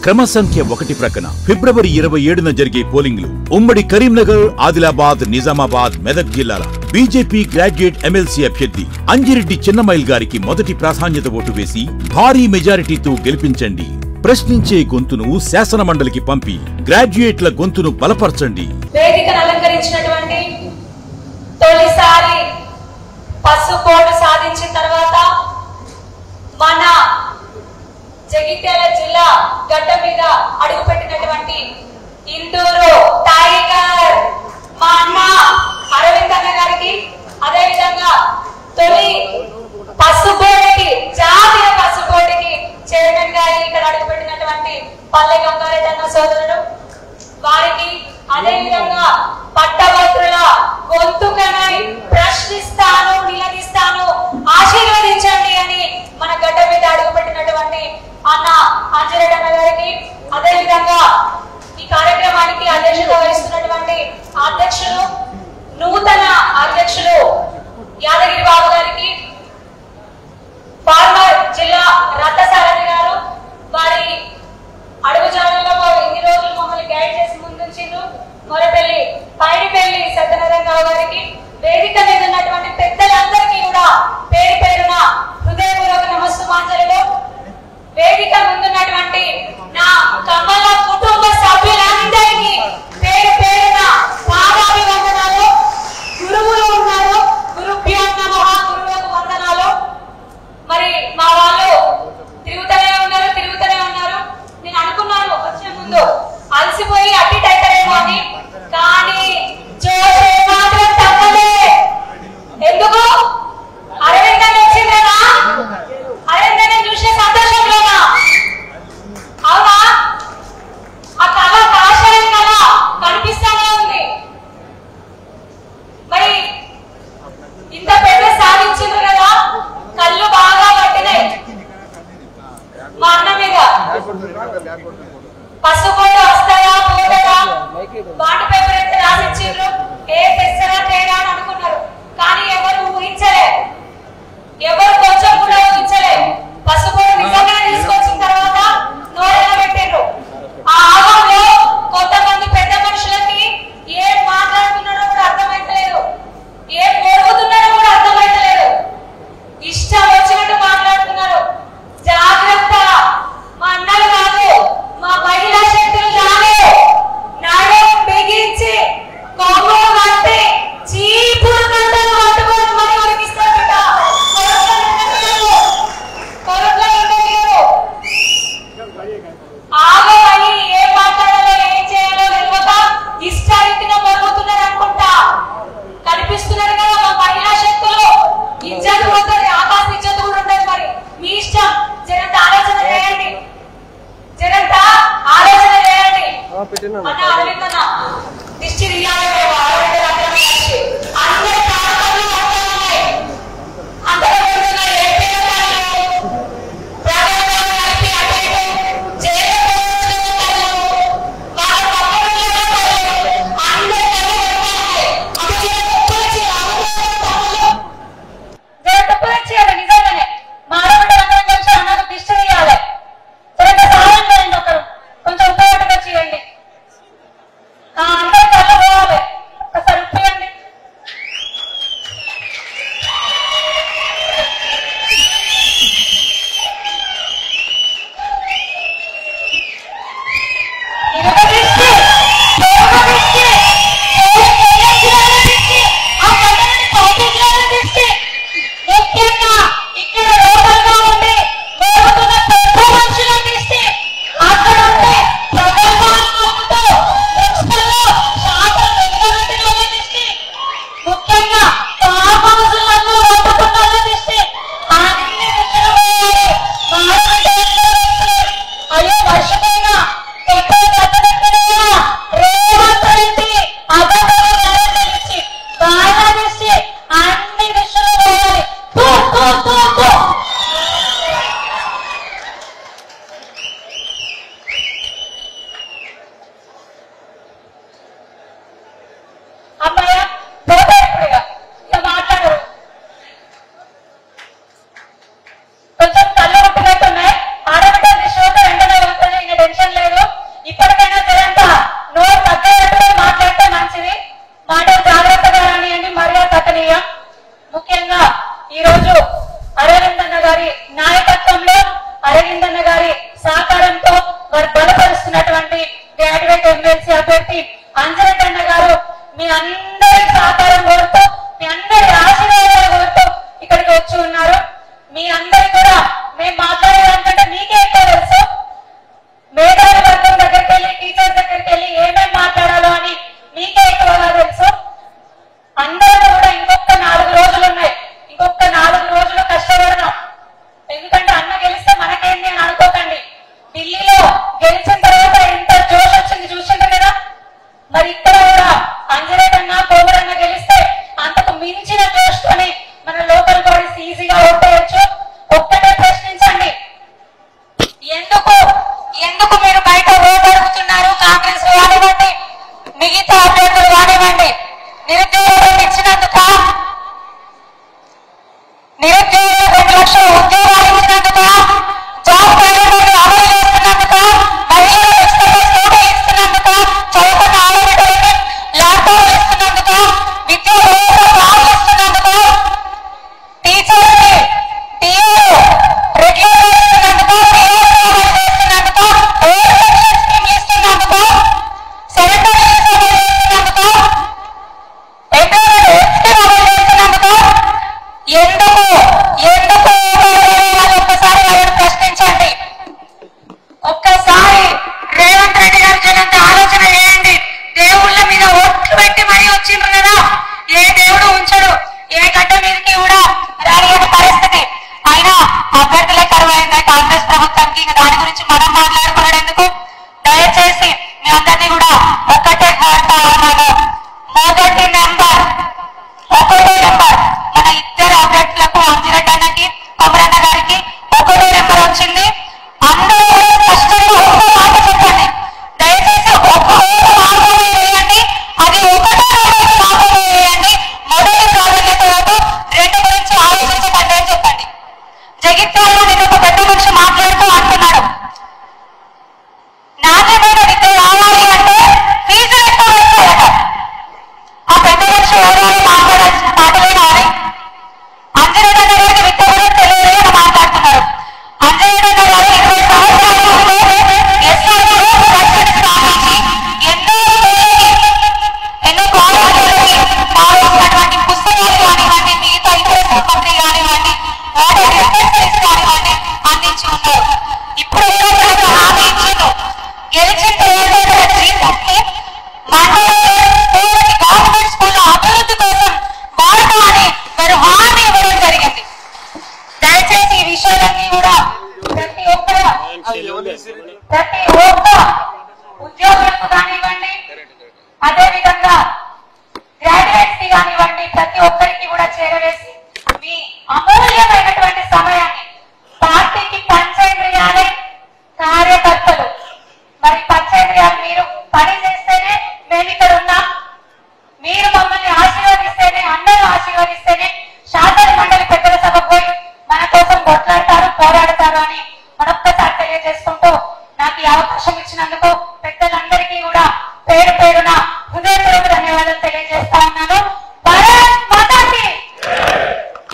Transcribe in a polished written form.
క్రమ సంఖ్య 1 ప్రక్కన ఫిబ్రవరి 27న జరిగే పోలింగ్ లో ఉమ్మడి కరీంనగర్, ఆదిలాబాద్, నిజామాబాద్, మెదక్ జిల్లాల బీజేపీ గ్రాడ్యుయేట్ ఎమ్మెల్సీ అభ్యర్థి అంజిరెడ్డి చిన్నమైల్ గారికి మొదటి ప్రాధాన్యత ఓటు వేసి భారీ మెజారిటీతో గెలిపించండి. ప్రశ్నించే గొంతును శాసన మండలికి పంపి గ్రాడ్యుయేట్ల గొంతును బలపరచండి. వేదికను అలంకరించినటువంటి తొలిసారి పసుపోటు సాధించిన తర్వాత మన జగిత్యాల జిల్లా గడ్డ మీద అడుగుపెట్టినటువంటి ఇందూరు టైగర్ మా అన్న అరవింద్ అన్న గారికి, అదే విధంగా తొలి పసుపోటికి జాతీయ పసుపోటికి చైర్మన్ గా ఇక్కడ అడుగుపెట్టినటువంటి పల్లె గంగారెడ్డి అన్న సోదరుడు వారికి, అదే విధంగా పట్టభద్రుల గొంతుకనై ప్రశ్నిస్తాను, నిలదీస్తాను, ఆశీర్వదించండి అని మన గడ్డ మీద అడుగుపెట్టినటువంటి అన్న అంజిరెడ్డి అన్న గారికి, అదే విధంగా ఈ కార్యక్రమానికి అధ్యక్షత వహిస్తున్నటువంటి అధ్యక్షులు, నూతన అధ్యక్షులు యాదగిరి బాబు గారికి, ఫార్మర్ జిల్లా రత్నసారథి గారు, వారి అడుగుజాడల్లో ఇన్ని రోజులు మమ్మల్ని గైడ్ చేసి ముందుంచిండ్రు మొరపల్లి పైడిపల్లి సత్యనారాయణరావు గారికి, వేదిక మీద ఉన్నటువంటి పెద్దలందరికీ కూడా పేరు పేరున హృదయపూర్వక నమస్సుమాంజలిలో, వేదిక ముందున్నటువంటి నా కమల కుటుంబ సభ్యులందరికీ పేరు పేరున పాదాభివందనాలు. గురువులు ఉన్నారు, గురుభ్యో నమః, గురువులకు వందనాలు. మరి మా వాళ్ళు తిరుగుతూనే ఉన్నారు. నేను అనుకున్నాను వచ్చే ముందు అలసిపోయి అట్టి టైటరేమో అని, కానీ జోష్ మాత్రం తగ్గలే. ఎందుకు? అరవింద్ అని వచ్చిందేనా? అరవింద్ అని చూసే సంతోషంలోనా? అవునా? ఆ కళ కాషాయం కళ కనిపిస్తానే ఉంది. మరి ఇంత పెద్ద సాధించింది కదా, కళ్ళు బాగా పట్టినాయి మా అన్న మీద. పసుపోటు వస్తాయా పోతాయా, బాండ్ పేపర్ అయితే రాసిచ్చిండ్రు, ఏ తెస్తారా తేడా అని అనుకున్నారు, కానీ ఎవరు ఊహించలే, ఎవరు కొంచెం కూడా ఊహించలే. పసుపోటు నిజంగానే తీసుకొచ్చిన తర్వాత నోరెలా పెట్టిండ్రు. ఆ ఆగంలో కొంతమంది పెద్ద మనుషులకి ఏం మాట్లాడుతున్నారో కూడా అర్థమైతలేదు, ఏం పొరుగుతున్నారో కూడా అర్థమైతలేదు, ఇష్టం వచ్చినట్టు మాట్లాడుతున్నారు. జాగ్రత్త, మా అన్నలు కాదు, మా మహిళా శక్తులు కాదు, నడుం బిగించి కొమ్ము కట్టి చీపురు కట్టలు పట్టుకొని మరి ఉరికిస్తారు బిడ్డ. కొరట్లో ఉండలేరు. ఆగమని ఏం మాట్లాడాలో ఏం చేయాలో తెలియక ఇష్టారీతిగా మరుగుతున్నారు అనుకుంటా. కనిపిస్తున్నారు కదా మా మహిళా శక్తులు. ఇజ్జత్ పోతుంది, ఆకాశ ఇజ్జత్ కూడా ఉంటుంది. మరి మీ ఇష్టం, జనంత ఆలోచన చేయండి, జనంత ఆలోచన చేయండి. అన్న అరవింద్ అన్న దిష్టి తీయాలి మేము అందరి కార్యక్రమాలు వస్తున్నాయి, అందరూ వస్తున్నాయి. నిజంగానే మా ఆడబిడ్డ అందరం కలిసి అన్నకు దిష్టి తీయాలి. సరే సహాయం చేయండి, ఒకరు కొంచెం ఉపయోగంగా చేయండి. బయట ఓటు అడుగుతున్నారు. కాంగ్రెస్ కానివ్వండి, మిగతా అభ్యర్థులు కానివ్వండి. నిరుద్యోగం ఇచ్చినందుక, నిరుద్యోగ 2 లక్షల ఉద్యోగాలు ఇచ్చినందుక, జాబ్ క్యాలెండర్ అమలు చేస్తున్నందుక, మహిళలు స్కూటీ ఇస్తున్నందుక, చదువుకున్న ఆడబిడ్డలకి ల్యాప్టాప్ ఇస్తున్నందుక, విద్యా వ్యవస్థ ఇస్తున్నందుక, టీచర్స్ రెగ్యులర్ ఇస్తున్నందుక, ఇస్తున్నందుక, ఇస్తున్నందుక, సెంటర్ ఇస్తున్నందుక, ఎందుకు ఎందుకు ఒక్కసారి ఎవరు ప్రశ్నించండి. ఒక్కసారి రేవంత్ రెడ్డి గారు జనంత ఆలోచన చేయండి. దేవుళ్ళ మీద ఒట్లు పెట్టి మరీ వచ్చిండ్రు కదా, ఏ దేవుడు ఉంచడు, ఏ గడ్డ మీదకి కూడా రాని పరిస్థితి. అయినా అభ్యర్థులే కరువైంది కాంగ్రెస్ ప్రభుత్వానికి. ఇంకా దాని గురించి మనం మాట్లాడుకున్నాడు ఎందుకు? దయచేసి మీ అందరినీ కూడా ఒక్కటే కోరుతా ఉన్నాను. మొదటి నెంబర్ మన ఇద్దరు అభ్యర్థులకు అంజిరెడ్డి అన్నకి, కొమరన్న గారికి 1వ నెంబర్ వచ్చింది. అందరూ స్పష్టంగా ఒక్క మాట చెప్పండి. దయచేసి ఒక్క మాత్రమే వేయండి. అది 1వ నెంబర్ మాత్రమే వేయండి. మొదటి ప్రాధాన్యత 2 గురించి ఆలోచించకండి అని చెప్పండి. జగిత్యాలలో నేను ఒక పెద్ద మనిషి మాట్లాడుతూ అంటున్నాడు, నాణ్యమైన విద్య రావాలి అంటే ఫీజులు ఎక్కువ వేస్తారట. ఆ పెద్ద మనిషి ఎవరు మాట్లాడాల్సిన మాటలే కానీ అంజనేయుడు అన్న గారికి విద్య గురించి తెలియదు అని మాట్లాడుతున్నారు. అంజనేయుడు అన్న గారు 20 సంవత్సరాల ముందు స్థాపించి ఎన్నో కాలేజీలకి కావాల్సినటువంటి పుస్తకాలు కానివ్వండి, మిగతా ఇతర సామగ్రి కానివ్వండి, వాటర్ రిఫరెన్సెస్ కానివ్వండి అందించి ఉన్నారు. ఇప్పుడు ఎవరైతే హామీ ఇచ్చిందో గెలిచిన తర్వాత జీతాన్ని గవర్నమెంట్ స్కూల్ అభివృద్ధి కోసం వాడతా అని వారు హామీ ఇవ్వడం జరిగింది. దయచేసి ఈ విషయాలన్నీ కూడా ప్రతి ఒక్క ఉద్యోగులకు కానివ్వండి, అదేవిధంగా గ్రాడ్యుయేట్స్ కి కానివ్వండి, ప్రతి ఒక్కరికి కూడా చేరవేసి మీ అమూల్యమైనటువంటి సమయాన్ని పార్టీకి పంచేంద్రియాలే కార్యకర్తలు. మరి పంచేంద్రియాలు మీరు పని చేస్తేనే మేము ఇక్కడ ఉన్నాం. మీరు మమ్మల్ని ఆశీర్వదిస్తేనే, అందరూ ఆశీర్వదిస్తేనే శాసన మండలి పెద్దల సభకు పోయి మన కోసం కొట్లాడతారు, పోరాడతారు అని మరొక్కసారి తెలియజేసుకుంటూ నాకు ఈ అవకాశం ఇచ్చినందుకు